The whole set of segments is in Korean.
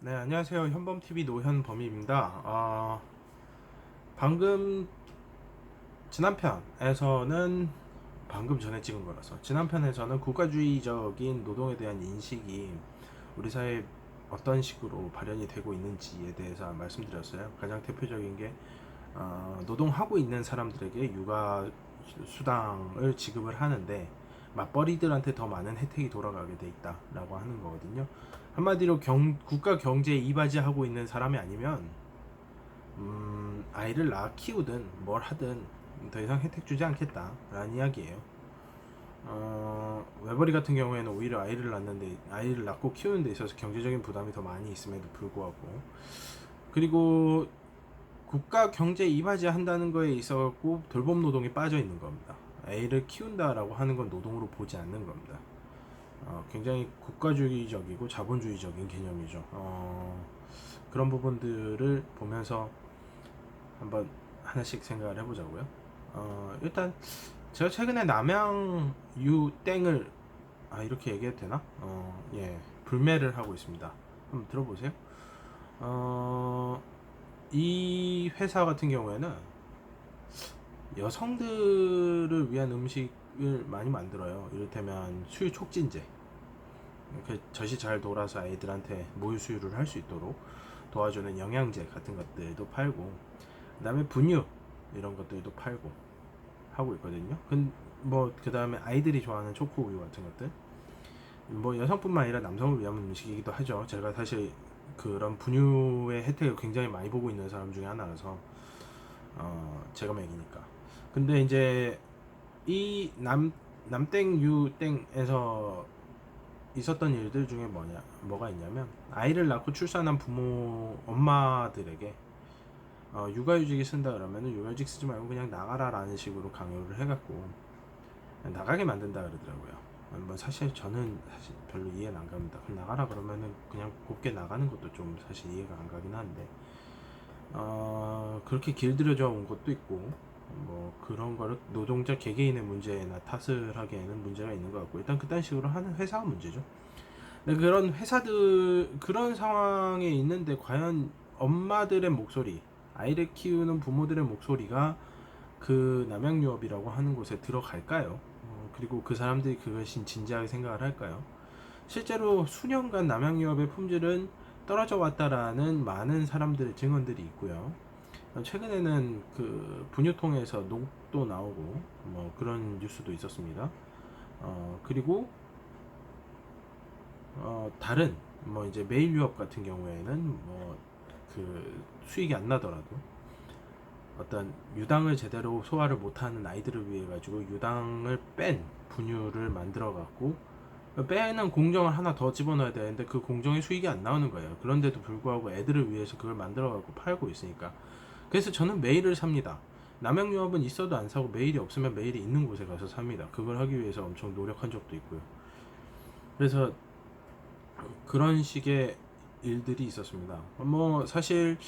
네, 안녕하세요. 현범TV 노현범입니다. 방금 지난 편에서는 방금 전에 찍은 거라서 지난 편에서는 국가주의적인 노동에 대한 인식이 우리 사회에 어떤 식으로 발현이 되고 있는지에 대해서 말씀드렸어요. 가장 대표적인 게 노동하고 있는 사람들에게 육아 수당을 지급을 하는데 맞벌이들한테 더 많은 혜택이 돌아가게 돼 있다라고 하는 거거든요. 한마디로 국가 경제에 이바지하고 있는 사람이 아니면 아이를 낳아 키우든 뭘 하든 더 이상 혜택 주지 않겠다라는 이야기예요. 외벌이 같은 경우에는 오히려 아이를 낳고 키우는 데 있어서 경제적인 부담이 더 많이 있음에도 불구하고, 그리고 국가 경제에 이바지한다는 거에 있어서 돌봄 노동이 빠져 있는 겁니다. 애를 키운다라고 하는 건 노동으로 보지 않는 겁니다. 굉장히 국가주의적이고 자본주의적인 개념이죠. 그런 부분들을 보면서 한번 하나씩 생각을 해보자고요. 일단 제가 최근에 남양유 땡을 이렇게 얘기해도 되나? 예, 불매를 하고 있습니다. 한번 들어보세요. 이 회사 같은 경우에는 여성들을 위한 음식을 많이 만들어요. 이를테면 수유 촉진제, 이렇게 젖이 잘 돌아서 아이들한테 모유 수유를 할 수 있도록 도와주는 영양제 같은 것들도 팔고, 그 다음에 분유 이런 것들도 팔고 하고 있거든요. 그 다음에 아이들이 좋아하는 초코 우유 같은 것들, 뭐 여성뿐만 아니라 남성을 위한 음식이기도 하죠. 제가 사실 그런 분유의 혜택을 굉장히 많이 보고 있는 사람 중에 하나라서 제가 먹이니까. 근데 이제 이 남땡 유땡에서 있었던 일들 중에 뭐가 있냐면, 아이를 낳고 출산한 엄마들에게 육아휴직이 쓴다 그러면은 육아휴직 쓰지 말고 그냥 나가라 라는 식으로 강요를 해갖고 나가게 만든다 그러더라고요. 뭐 사실 저는 사실 별로 이해는 안 갑니다. 그럼 나가라 그러면은 그냥 곱게 나가는 것도 좀 사실 이해가 안 가긴 한데, 그렇게 길들여져 온 것도 있고, 뭐 그런 거를 노동자 개개인의 문제나 탓을 하기에는 문제가 있는 것 같고, 일단 그딴 식으로 하는 회사가 문제죠. 근데 그런 회사들, 그런 상황에 있는데 과연 엄마들의 목소리, 아이를 키우는 부모들의 목소리가 그 남양유업이라고 하는 곳에 들어갈까요? 그리고 그 사람들이 그것이 진지하게 생각을 할까요? 실제로 수년간 남양유업의 품질은 떨어져 왔다라는 많은 사람들의 증언들이 있고요. 최근에는 그 분유통에서 녹도 나오고 뭐 그런 뉴스도 있었습니다. 그리고 다른 뭐 이제 메일 유업 같은 경우에는 뭐 그 수익이 안 나더라도 어떤 유당을 제대로 소화를 못하는 아이들을 위해 가지고 유당을 뺀 분유를 만들어 갖고 빼는 공정을 하나 더 집어넣어야 되는데 그 공정의 수익이 안 나오는 거예요. 그런데도 불구하고 애들을 위해서 그걸 만들어 갖고 팔고 있으니까. 그래서 저는 메일을 삽니다. 남양유업은 있어도 안 사고 메일이 없으면 메일이 있는 곳에 가서 삽니다. 그걸 하기 위해서 엄청 노력한 적도 있고요. 그래서 그런 식의 일들이 있었습니다. 뭐 사실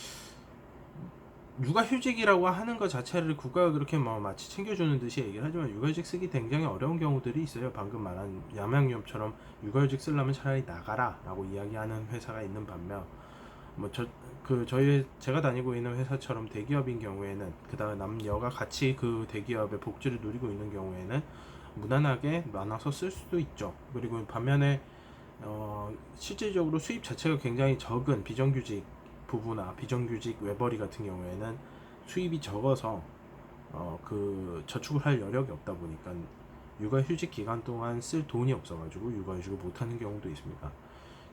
육아휴직이라고 하는 것 자체를 국가가 그렇게 뭐 마치 챙겨주는 듯이 얘기를 하지만, 육아휴직 쓰기 굉장히 어려운 경우들이 있어요. 방금 말한 양양유업처럼 육아휴직 쓰려면 차라리 나가라 라고 이야기하는 회사가 있는 반면, 뭐 제가 다니고 있는 회사처럼 대기업인 경우에는, 그 다음에 남녀가 같이 그 대기업의 복지를 누리고 있는 경우에는 무난하게 나눠서 쓸 수도 있죠. 그리고 반면에 실질적으로 수입 자체가 굉장히 적은 비정규직 부부나 비정규직 외벌이 같은 경우에는 수입이 적어서 그 저축을 할 여력이 없다 보니까 육아휴직 기간 동안 쓸 돈이 없어가지고 육아휴직을 못하는 경우도 있습니다.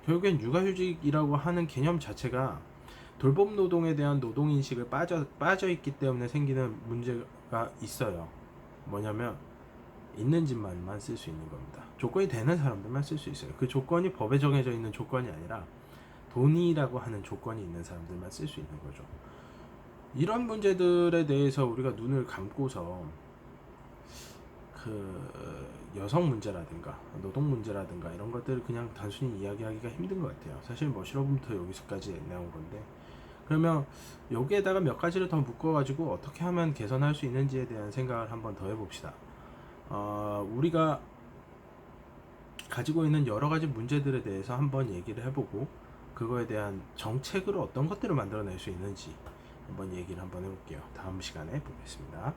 결국엔 육아휴직이라고 하는 개념 자체가 돌봄 노동에 대한 노동인식을 빠져 있기 때문에 생기는 문제가 있어요. 뭐냐면 있는 집만만 쓸 수 있는 겁니다. 조건이 되는 사람들만 쓸 수 있어요. 그 조건이 법에 정해져 있는 조건이 아니라 돈이라고 하는 조건이 있는 사람들만 쓸 수 있는 거죠. 이런 문제들에 대해서 우리가 눈을 감고서 그 여성 문제라든가 노동 문제라든가 이런 것들을 그냥 단순히 이야기하기가 힘든 것 같아요. 사실 뭐 실업부터 여기서까지 나온 건데, 그러면 여기에다가 몇 가지를 더 묶어가지고 어떻게 하면 개선할 수 있는지에 대한 생각을 한번 더 해봅시다. 우리가 가지고 있는 여러 가지 문제들에 대해서 한번 얘기를 해보고, 그거에 대한 정책으로 어떤 것들을 만들어낼 수 있는지 한번 얘기를 한번 해볼게요. 다음 시간에 보겠습니다.